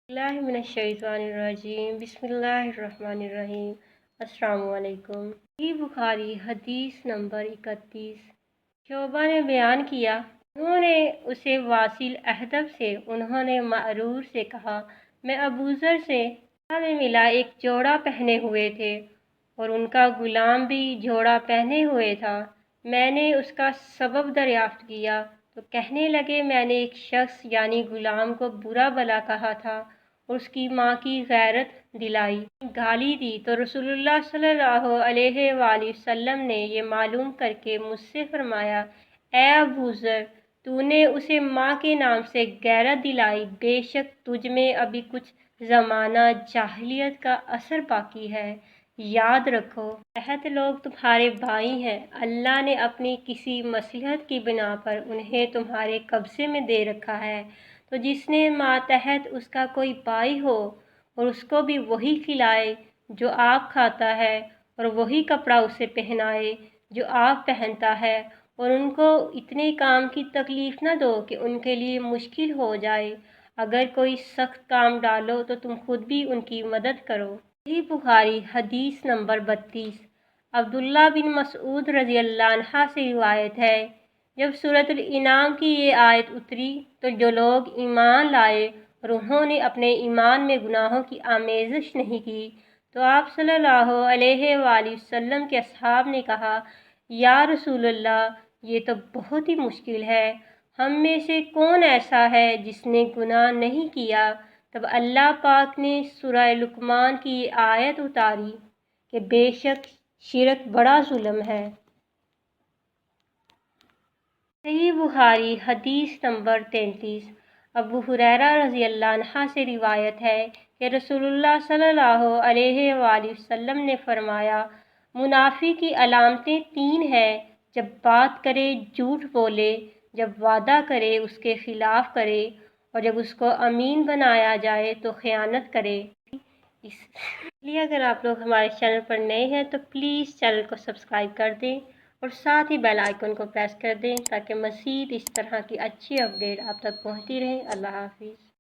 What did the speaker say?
बिस्मिल्लाहिर्रहमानिर्रहीम बिस्मिल्लाहिर्रहमानिर्रहीम। अस्सलामु अलैकुम। बुखारी हदीस नंबर 31। शोबा ने बयान किया, उन्होंने उसे वासिल अहदब से, उन्होंने मअरूर से कहा, मैं अबूज़र से में मिला, एक जोड़ा पहने हुए थे और उनका गुलाम भी जोड़ा पहने हुए था। मैंने उसका सबब दरियाफ्त किया तो कहने लगे, मैंने एक शख्स यानी गुलाम को बुरा भला कहा था और उसकी माँ की गैरत दिलाई, गाली दी, तो रसूलुल्लाह सल्लल्लाहु अलैहि वसल्लम ने ये मालूम करके मुझसे फरमाया, ए अबू ज़र, तूने उसे माँ के नाम से गैरत दिलाई, बेशक तुझ में अभी कुछ ज़माना जाहिलियत का असर बाकी है। याद रखो, महत लोग तुम्हारे भाई हैं। अल्लाह ने अपनी किसी मसलहत की बिना पर उन्हें तुम्हारे कब्ज़े में दे रखा है, तो जिसने मातहत उसका कोई भाई हो और उसको भी वही खिलाए जो आप खाता है और वही कपड़ा उसे पहनाए जो आप पहनता है, और उनको इतने काम की तकलीफ़ न दो कि उनके लिए मुश्किल हो जाए। अगर कोई सख्त काम डालो तो तुम खुद भी उनकी मदद करो। सही बुखारी हदीस नंबर 32। अब्दुल्ला बिन मसऊद रज़ी अल्लाह अन्हा से रिवायत है, जब सूरतुल इनाम की ये आयत उतरी तो जो लोग ईमान लाए और उन्होंने अपने ईमान में गुनाहों की आमेज़श नहीं की, तो आप सल्लल्लाहु अलैहि वसल्लम के असहाब ने कहा, या रसूलल्लाह, ये तो बहुत ही मुश्किल है। हम में से कौन ऐसा है जिसने गुनाह नहीं किया? तब अल्लाह पाक ने सूरह लुक़मान की ये आयत उतारी कि बेशक शिरक बड़ा जुल्म है। सही बुखारी हदीस नंबर 33। अबू हुरैरा रज़ी अल्लाह अन्हा से रिवायत है कि रसूलुल्लाह सल्लल्लाहु अलैहि वसल्लम ने फरमाया, मुनाफिक की अलामतें 3 हैं, जब बात करे झूठ बोले, जब वादा करे उसके खिलाफ करे, और जब उसको अमीन बनाया जाए तो ख़यानत करे। इसलिए अगर आप लोग हमारे चैनल पर नए हैं तो प्लीज़ चैनल को सब्सक्राइब कर दें और साथ ही बेल आइकन को प्रेस कर दें ताकि मज़ीद इस तरह की अच्छी अपडेट आप तक पहुंचती रहे। अल्लाह हाफिज़।